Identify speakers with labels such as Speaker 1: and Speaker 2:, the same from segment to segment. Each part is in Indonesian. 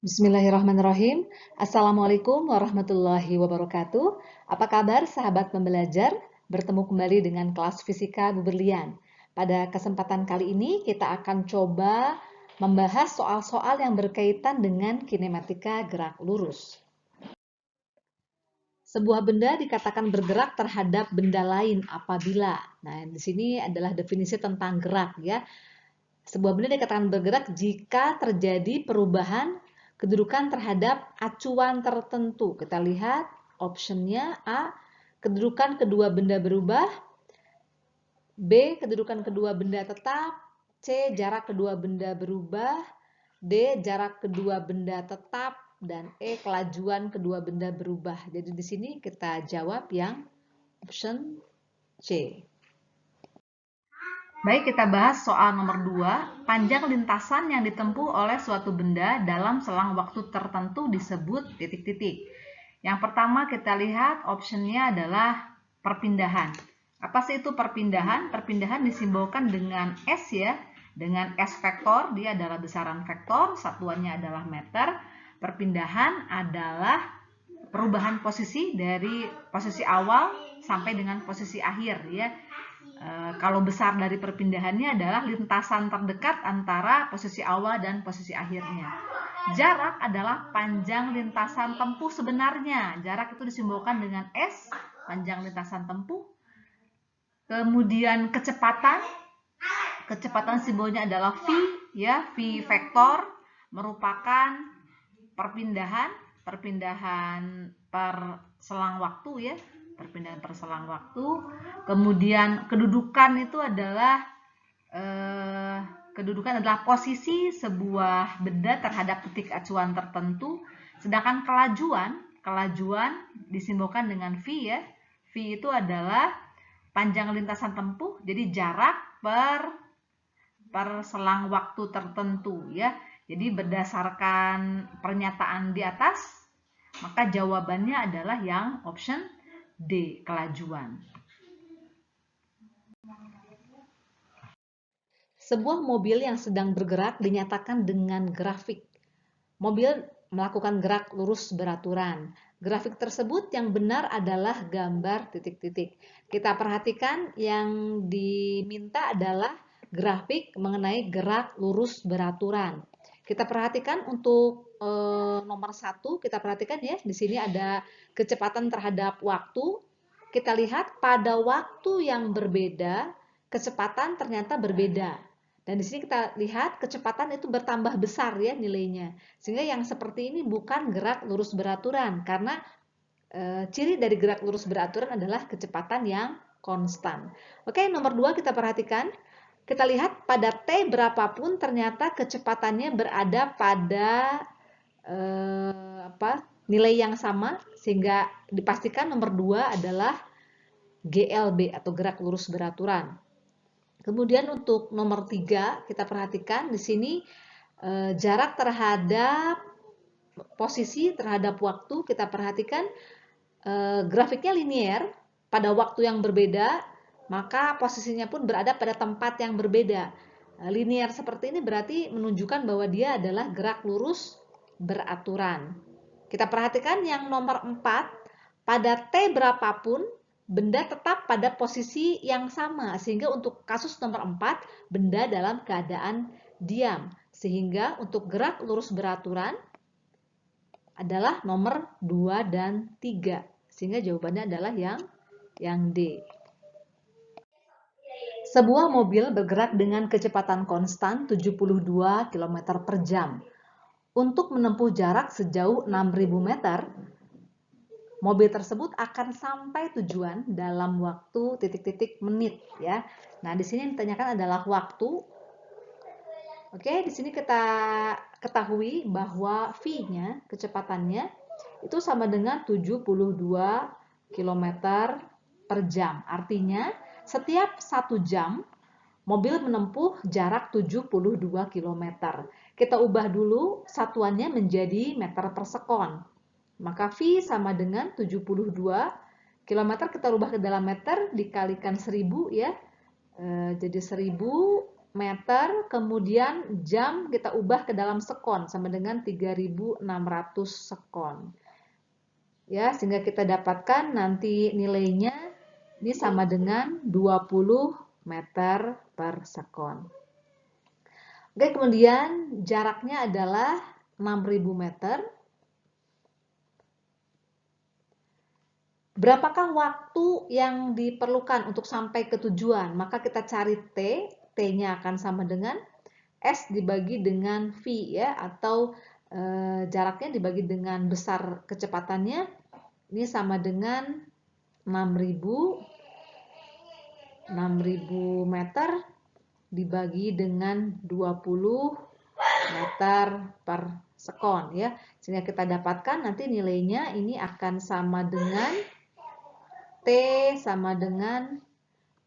Speaker 1: Bismillahirrahmanirrahim. Assalamualaikum warahmatullahi wabarakatuh. Apa kabar sahabat pembelajar? Bertemu kembali dengan kelas Fisika Bu Berlian. Pada kesempatan kali ini kita akan coba membahas soal-soal yang berkaitan dengan kinematika gerak lurus. Sebuah benda dikatakan bergerak terhadap benda lain apabila. Nah, di sini adalah definisi tentang gerak ya. Sebuah benda dikatakan bergerak jika terjadi perubahan kedudukan terhadap acuan tertentu. Kita lihat optionnya A, kedudukan kedua benda berubah, B, kedudukan kedua benda tetap, C, jarak kedua benda berubah, D, jarak kedua benda tetap, dan E, kelajuan kedua benda berubah. Jadi di sini kita jawab yang option C. Baik, kita bahas soal nomor 2. Panjang lintasan yang ditempuh oleh suatu benda dalam selang waktu tertentu disebut titik-titik. Yang pertama kita lihat optionnya adalah perpindahan. Apa sih itu perpindahan? Perpindahan disimbolkan dengan S ya. Dengan S vektor, dia adalah besaran vektor, satuannya adalah meter. Perpindahan adalah perubahan posisi dari posisi awal sampai dengan posisi akhir ya. Kalau besar dari perpindahannya adalah lintasan terdekat antara posisi awal dan posisi akhirnya. Jarak adalah panjang lintasan tempuh sebenarnya. Jarak itu disimbolkan dengan S, panjang lintasan tempuh. Kemudian kecepatan simbolnya adalah V, ya, V vektor merupakan perpindahan per selang waktu ya. Perpindahan per selang waktu. Kemudian kedudukan itu adalah posisi sebuah benda terhadap titik acuan tertentu. Sedangkan kelajuan disimbolkan dengan V ya. V itu adalah panjang lintasan tempuh, jadi jarak per selang waktu tertentu ya. Jadi berdasarkan pernyataan di atas, maka jawabannya adalah yang option D, kelajuan. Sebuah mobil yang sedang bergerak dinyatakan dengan grafik. Mobil melakukan gerak lurus beraturan. Grafik tersebut yang benar adalah gambar titik-titik. Kita perhatikan yang diminta adalah grafik mengenai gerak lurus beraturan. Kita perhatikan untuk nomor 1, kita perhatikan ya, di sini ada kecepatan terhadap waktu. Kita lihat pada waktu yang berbeda, kecepatan ternyata berbeda. Dan di sini kita lihat kecepatan itu bertambah besar ya nilainya. Sehingga yang seperti ini bukan gerak lurus beraturan, karena ciri dari gerak lurus beraturan adalah kecepatan yang konstan. Oke, nomor 2 kita perhatikan. Kita lihat pada T berapapun ternyata kecepatannya berada pada nilai yang sama, sehingga dipastikan nomor 2 adalah GLB atau gerak lurus beraturan. Kemudian untuk nomor 3 kita perhatikan di sini jarak terhadap posisi terhadap waktu, kita perhatikan grafiknya linier pada waktu yang berbeda, maka posisinya pun berada pada tempat yang berbeda. Linier seperti ini berarti menunjukkan bahwa dia adalah gerak lurus beraturan. Kita perhatikan yang nomor 4, pada T berapapun benda tetap pada posisi yang sama, sehingga untuk kasus nomor 4 benda dalam keadaan diam, sehingga untuk gerak lurus beraturan adalah nomor 2 dan 3, sehingga jawabannya adalah yang D. Sebuah mobil bergerak dengan kecepatan konstan 72 km per jam. Untuk menempuh jarak sejauh 6.000 meter, mobil tersebut akan sampai tujuan dalam waktu titik-titik menit ya. Nah, di sini yang ditanyakan adalah waktu. Oke, di sini kita ketahui bahwa V-nya, kecepatannya itu sama dengan 72 km per jam. Artinya, setiap 1 jam mobil menempuh jarak 72 km. Kita ubah dulu satuannya menjadi meter per sekon. Maka V sama dengan 72 km, kita rubah ke dalam meter, dikalikan 1000 ya. Jadi 1000 meter, kemudian jam kita ubah ke dalam sekon sama dengan 3.600 sekon. Ya, sehingga kita dapatkan nanti nilainya ini sama dengan 20 meter per sekon. Oke, kemudian jaraknya adalah 6.000 meter. Berapakah waktu yang diperlukan untuk sampai ke tujuan? Maka kita cari T. T-nya akan sama dengan S dibagi dengan V ya, atau jaraknya dibagi dengan besar kecepatannya. Ini sama dengan 6.000 meter dibagi dengan 20 meter per sekon ya. Sehingga kita dapatkan nanti nilainya ini akan sama dengan T sama dengan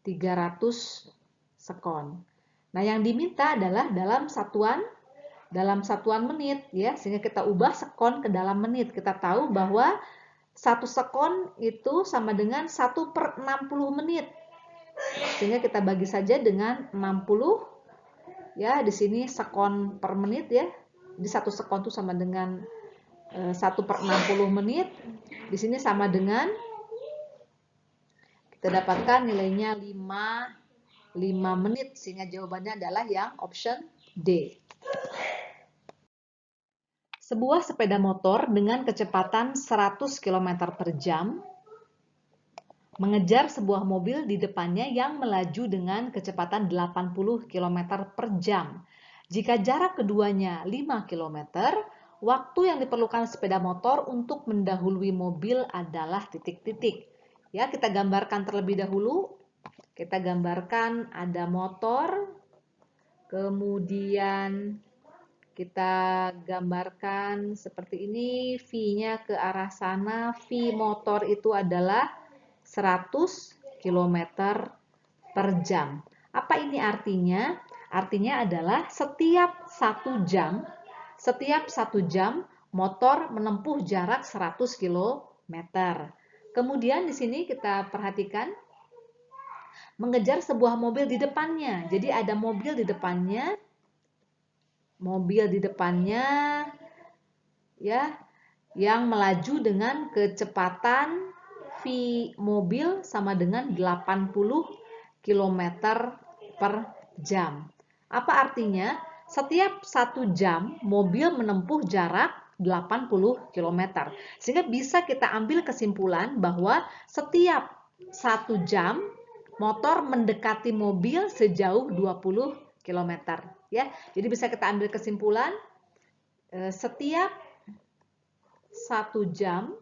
Speaker 1: 300 sekon. Nah, yang diminta adalah dalam satuan menit ya, sehingga kita ubah sekon ke dalam menit. Kita tahu bahwa 1 sekon itu sama dengan 1/60 menit. Sehingga kita bagi saja dengan 60 ya, di sini sekon per menit ya. Di 1 sekon itu sama dengan 1/60 menit. Di sini sama dengan kita dapatkan nilainya 5 menit, sehingga jawabannya adalah yang option D. Sebuah sepeda motor dengan kecepatan 100 km per jam mengejar sebuah mobil di depannya yang melaju dengan kecepatan 80 km per jam. Jika jarak keduanya 5 km, waktu yang diperlukan sepeda motor untuk mendahului mobil adalah titik-titik. Ya, kita gambarkan terlebih dahulu. Kita gambarkan ada motor, kemudian kita gambarkan seperti ini, V-nya ke arah sana, V motor itu adalah 100 km per jam. Apa ini artinya? Artinya adalah setiap 1 jam motor menempuh jarak 100 km. Kemudian di sini kita perhatikan mengejar sebuah mobil di depannya. Jadi ada mobil di depannya ya, yang melaju dengan kecepatan V mobil sama dengan 80 km per jam. Apa artinya? Setiap 1 jam mobil menempuh jarak 80 km. Sehingga bisa kita ambil kesimpulan bahwa setiap 1 jam motor mendekati mobil sejauh 20 km ya. Jadi bisa kita ambil kesimpulan setiap 1 jam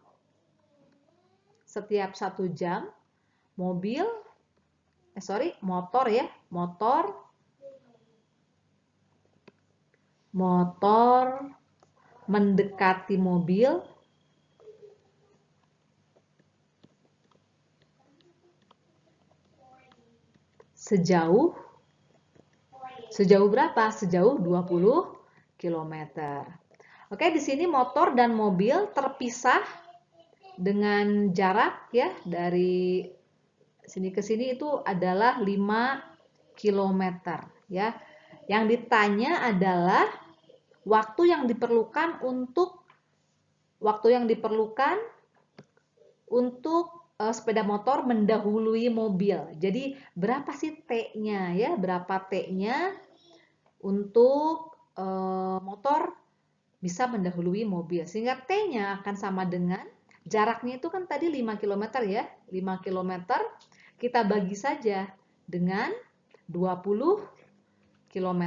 Speaker 1: motor mendekati mobil sejauh berapa? Sejauh 20 km. Oke, di sini motor dan mobil terpisah dengan jarak ya, dari sini ke sini itu adalah 5 km ya. Yang ditanya adalah waktu yang diperlukan untuk sepeda motor mendahului mobil. Jadi berapa sih T-nya ya? Berapa T-nya untuk motor bisa mendahului mobil. Sehingga T-nya akan sama dengan jaraknya itu kan tadi 5 km ya. 5 km kita bagi saja dengan 20 km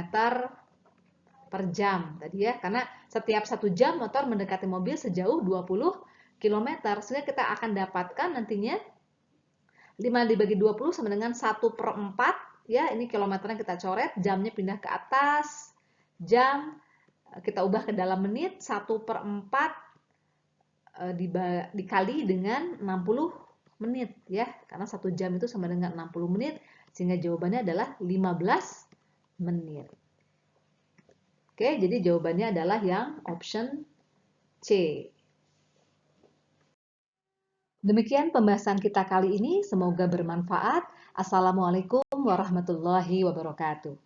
Speaker 1: per jam tadi ya. Karena setiap 1 jam motor mendekati mobil sejauh 20 km, sehingga kita akan dapatkan nantinya 5 dibagi 20 sama dengan 1/4 ya, ini kilometernya kita coret, jamnya pindah ke atas, jam kita ubah ke dalam menit, 1/4 dikali dengan 60 menit ya, karena 1 jam itu sama dengan 60 menit, sehingga jawabannya adalah 15 menit. Oke, jadi jawabannya adalah yang option C. Demikian pembahasan kita kali ini, semoga bermanfaat. Assalamualaikum warahmatullahi wabarakatuh.